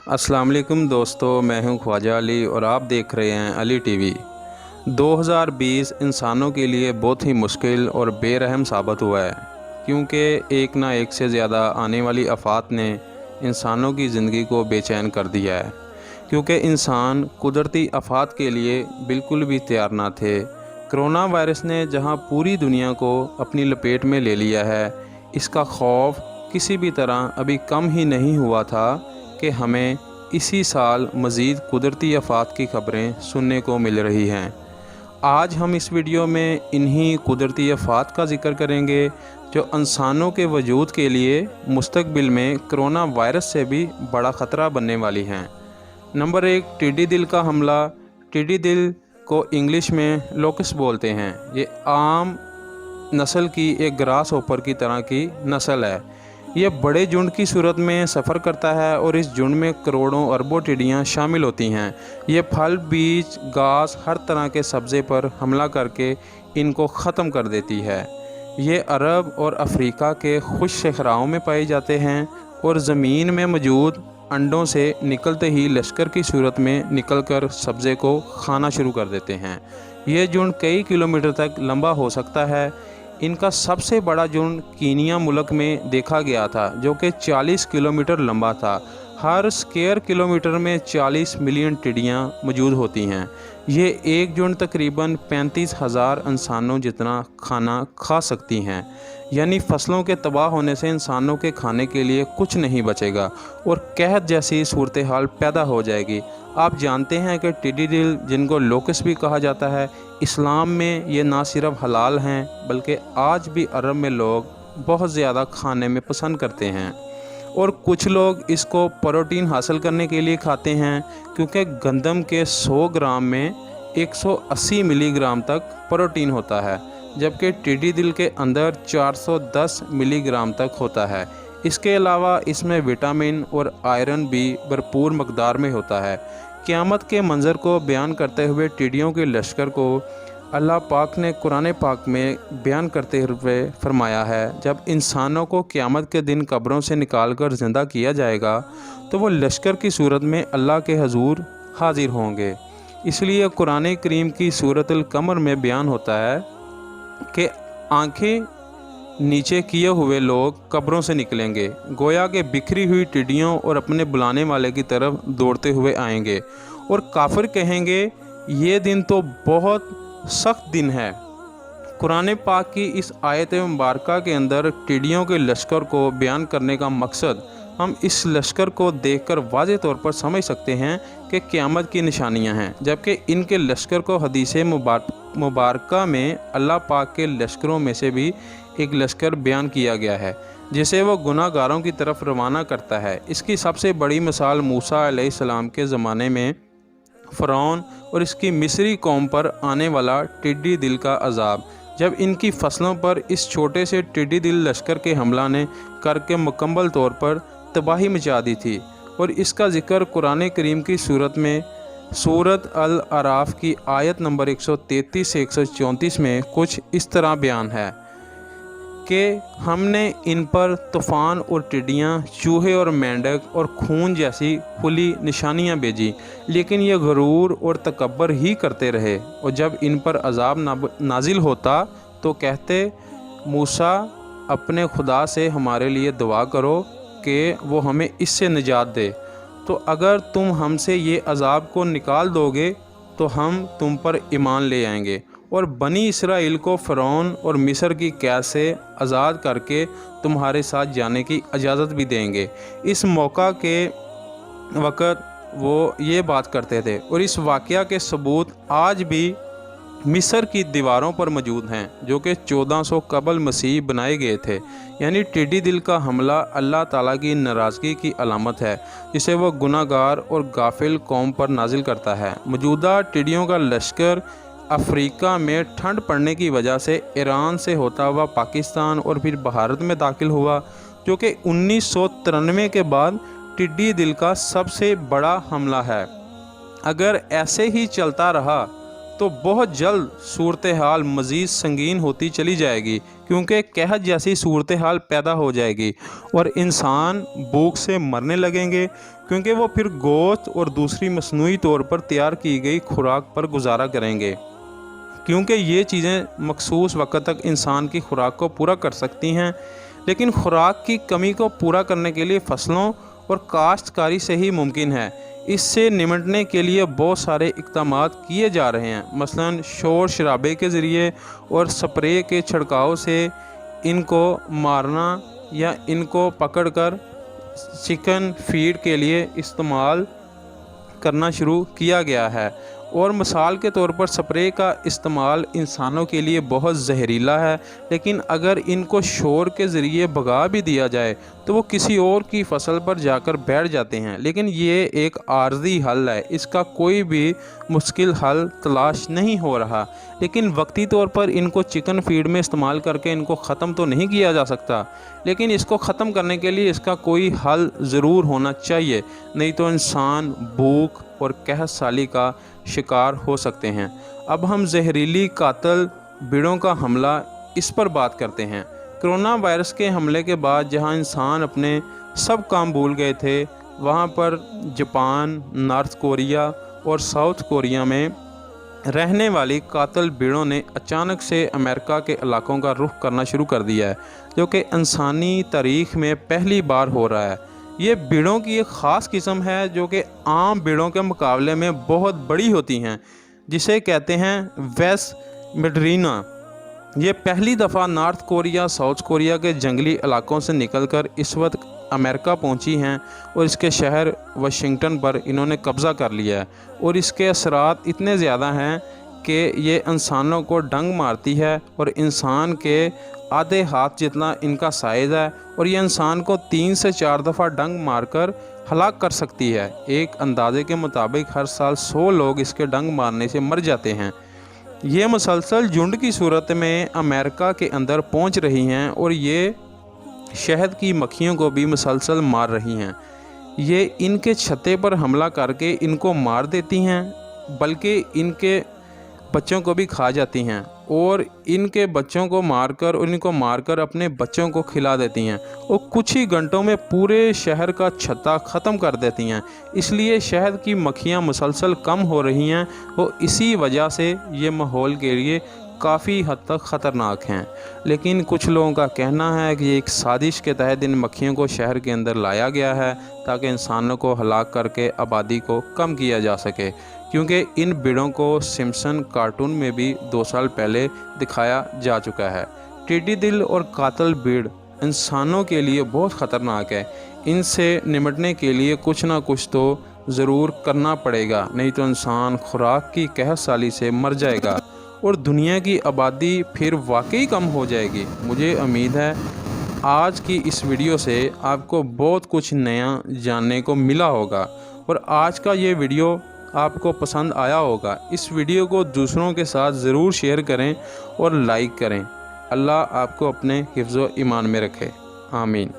अस्सलाम वालेकुम दोस्तों, मैं हूं ख्वाजा अली और आप देख रहे हैं अली टीवी। 2020 इंसानों के लिए बहुत ही मुश्किल और बेरहम साबित हुआ है, क्योंकि एक ना एक से ज़्यादा आने वाली आफात ने इंसानों की ज़िंदगी को बेचैन कर दिया है। क्योंकि इंसान कुदरती आफात के लिए बिल्कुल भी तैयार ना थे। कोरोना वायरस ने जहां पूरी दुनिया को अपनी लपेट में ले लिया है, इसका खौफ किसी भी तरह अभी कम ही नहीं हुआ था कि हमें इसी साल मज़ीद कुदरती आफात की खबरें सुनने को मिल रही हैं। आज हम इस वीडियो में इन्हीं कुदरती आफात का जिक्र करेंगे जो इंसानों के वजूद के लिए मुस्तकबिल में कोरोना वायरस से भी बड़ा ख़तरा बनने वाली हैं। नंबर 1, टिड्डी दिल का हमला। टिड्डी दिल को इंग्लिश में लोकस बोलते हैं। ये आम नस्ल की एक ग्रास होपर की तरह की नस्ल है। ये बड़े झुंड की सूरत में सफ़र करता है और इस झुंड में करोड़ों अरबों टिड्डियाँ शामिल होती हैं। ये फल, बीज, घास, हर तरह के सब्ज़े पर हमला करके इनको ख़त्म कर देती है। ये अरब और अफ्रीका के खुश सहराओं में पाए जाते हैं और ज़मीन में मौजूद अंडों से निकलते ही लश्कर की सूरत में निकलकर सब्ज़े को खाना शुरू कर देते हैं। ये झुंड कई किलोमीटर तक लंबा हो सकता है। इनका सबसे बड़ा झुंड कीनिया मुल्क में देखा गया था, जो कि 40 किलोमीटर लंबा था। हर स्क्वायर किलोमीटर में 40 मिलियन टिड्डियाँ मौजूद होती हैं। ये एक झुंड तकरीबन 35,000 इंसानों जितना खाना खा सकती हैं। यानी फसलों के तबाह होने से इंसानों के खाने के लिए कुछ नहीं बचेगा और कहत जैसी सूरत हाल पैदा हो जाएगी। आप जानते हैं कि टिड्डी दिल, जिनको लोकस भी कहा जाता है, इस्लाम में ये ना सिर्फ हलाल हैं बल्कि आज भी अरब में लोग बहुत ज़्यादा खाने में पसंद करते हैं। और कुछ लोग इसको प्रोटीन हासिल करने के लिए खाते हैं, क्योंकि गंदम के 100 ग्राम में 180 मिलीग्राम तक प्रोटीन होता है, जबकि टिड्डी दिल के अंदर 410 मिलीग्राम तक होता है। इसके अलावा इसमें विटामिन और आयरन भी भरपूर मकदार में होता है। क़यामत के मंज़र को बयान करते हुए टिड्डियों के लश्कर को अल्लाह पाक ने कुरान पाक में बयान करते हुए फरमाया है, जब इंसानों को क़यामत के दिन कब्रों से निकाल कर ज़िंदा किया जाएगा तो वो लश्कर की सूरत में अल्लाह के हजूर हाजिर होंगे। इसलिए कुरान करीम की सूरत अल कमर में बयान होता है कि आँखें नीचे किए हुए लोग कब्रों से निकलेंगे, गोया के बिखरी हुई टिड्डियों और अपने बुलाने वाले की तरफ दौड़ते हुए आएंगे। और काफिर कहेंगे, ये दिन तो बहुत सख्त दिन है। कुरान पाक की इस आयत मुबारका के अंदर टिड्डियों के लश्कर को बयान करने का मकसद हम इस लश्कर को देखकर वाज़ेह तौर पर समझ सकते हैं कि क़यामत की निशानियां हैं, जबकि इनके लश्कर को हदीस मुबारका में अल्लाह पाक के लश्करों में से भी एक लश्कर बयान किया गया है, जिसे वो गुनाहगारों की तरफ रवाना करता है। इसकी सबसे बड़ी मिसाल मूसा अलैहिस्सलाम के ज़माने में फ़िरौन और इसकी मिस्री कौम पर आने वाला टिड्डी दिल का अज़ाब, जब इनकी फसलों पर इस छोटे से टिड्डी दिल लश्कर के हमला ने करके मुकम्मल तौर पर तबाही मचा दी थी। और इसका ज़िक्र कुरान करीम की सूरत में सूरत अल अराफ की आयत नंबर 133 से 134 में कुछ इस तरह बयान है कि हमने इन पर तूफ़ान और टिड्डियाँ, चूहे और मेंढक और खून जैसी खुली निशानियाँ भेजी, लेकिन ये गरूर और तकब्बर ही करते रहे। और जब इन पर अज़ाब नाजिल होता तो कहते, मूसा अपने खुदा से हमारे लिए दुआ करो कि वो हमें इससे निजात दे, तो अगर तुम हमसे ये अज़ाब को निकाल दोगे तो हम तुम पर ईमान ले आएंगे और बनी इसराइल को फ़िरौन और मिस्र की कैद से आज़ाद करके तुम्हारे साथ जाने की इजाज़त भी देंगे। इस मौका के वक़्त वो ये बात करते थे और इस वाक़या के सबूत आज भी मिस्र की दीवारों पर मौजूद हैं, जो कि 1400 कबल मसीह बनाए गए थे। यानी टिड्डी दिल का हमला अल्लाह ताला की नाराज़गी की अलामत है, जिसे वह गुनाहगार और गाफिल कौम पर नाजिल करता है। मौजूदा टिड्डियों का लश्कर अफ्रीका में ठंड पड़ने की वजह से ईरान से होता हुआ पाकिस्तान और फिर भारत में दाखिल हुआ, जो कि 1993 के बाद टिड्डी दिल का सबसे बड़ा हमला है। अगर ऐसे ही चलता रहा तो बहुत जल्द सूरत हाल मज़ीद संगीन होती चली जाएगी, क्योंकि कहत जैसी सूरत हाल पैदा हो जाएगी और इंसान भूख से मरने लगेंगे, क्योंकि वो फिर गोश्त और दूसरी मसनूई तौर पर तैयार की गई खुराक पर गुजारा करेंगे, क्योंकि ये चीज़ें मखसूस वक्त तक इंसान की खुराक को पूरा कर सकती हैं। लेकिन खुराक की कमी को पूरा करने के लिए फसलों और काश्तकारी से ही मुमकिन है। इससे निपटने के लिए बहुत सारे इक़दामात किए जा रहे हैं, मसलन शोर शराबे के ज़रिए और स्प्रे के छिड़काव से इनको मारना या इनको पकड़कर चिकन फीड के लिए इस्तेमाल करना शुरू किया गया है। और मिसाल के तौर पर स्प्रे का इस्तेमाल इंसानों के लिए बहुत जहरीला है, लेकिन अगर इनको शोर के ज़रिए भगा भी दिया जाए तो वो किसी और की फसल पर जाकर बैठ जाते हैं। लेकिन ये एक आर्जी हल है, इसका कोई भी मुश्किल हल तलाश नहीं हो रहा। लेकिन वक्ती तौर पर इनको चिकन फीड में इस्तेमाल करके इनको ख़त्म तो नहीं किया जा सकता, लेकिन इसको ख़त्म करने के लिए इसका कोई हल ज़रूर होना चाहिए, नहीं तो इंसान भूख और कहत साली का शिकार हो सकते हैं। अब हम जहरीली कातल कीड़ों का हमला इस पर बात करते हैं। कोरोना वायरस के हमले के बाद जहां इंसान अपने सब काम भूल गए थे, वहां पर जापान, नॉर्थ कोरिया और साउथ कोरिया में रहने वाली कातल कीड़ों ने अचानक से अमेरिका के इलाकों का रुख करना शुरू कर दिया है, जो कि इंसानी तारीख़ में पहली बार हो रहा है। ये कीड़ों की एक ख़ास किस्म है जो कि आम कीड़ों के मुकाबले में बहुत बड़ी होती हैं, जिसे कहते हैं वेस्ट मिडरीना। ये पहली दफ़ा नॉर्थ कोरिया, साउथ कोरिया के जंगली इलाकों से निकलकर इस वक्त अमेरिका पहुंची हैं और इसके शहर वाशिंगटन पर इन्होंने कब्ज़ा कर लिया है। और इसके असरात इतने ज़्यादा हैं कि ये इंसानों को डंक मारती है और इंसान के आधे हाथ जितना इनका साइज़ है, और ये इंसान को 3 से 4 दफ़ा डंक मारकर हलाक कर सकती है। एक अंदाजे के मुताबिक हर साल 100 लोग इसके डंक मारने से मर जाते हैं। ये मुसलसल झुंड की सूरत में अमेरिका के अंदर पहुंच रही हैं और ये शहद की मक्खियों को भी मुसलसल मार रही हैं। ये इनके छत्ते पर हमला करके इनको मार देती हैं, बल्कि इनके बच्चों को भी खा जाती हैं और इनके बच्चों को मारकर और इनको मारकर अपने बच्चों को खिला देती हैं और कुछ ही घंटों में पूरे शहर का छत्ता ख़त्म कर देती हैं। इसलिए शहद की मक्खियाँ मुसलसल कम हो रही हैं और इसी वजह से ये माहौल के लिए काफ़ी हद तक ख़तरनाक हैं। लेकिन कुछ लोगों का कहना है कि ये एक साजिश के तहत इन मक्खियों को शहर के अंदर लाया गया है ताकि इंसानों को हलाक करके आबादी को कम किया जा सके, क्योंकि इन कीड़ों को सिम्पसन कार्टून में भी 2 साल पहले दिखाया जा चुका है। टिड्डी दिल और कातल कीड़ इंसानों के लिए बहुत ख़तरनाक है। इनसे निपटने के लिए कुछ ना कुछ तो ज़रूर करना पड़ेगा, नहीं तो इंसान खुराक की कहत साली से मर जाएगा और दुनिया की आबादी फिर वाकई कम हो जाएगी। मुझे उम्मीद है आज की इस वीडियो से आपको बहुत कुछ नया जानने को मिला होगा और आज का ये वीडियो आपको पसंद आया होगा। इस वीडियो को दूसरों के साथ ज़रूर शेयर करें और लाइक करें। अल्लाह आपको अपने हिफ्ज़ व ईमान में रखे। आमीन।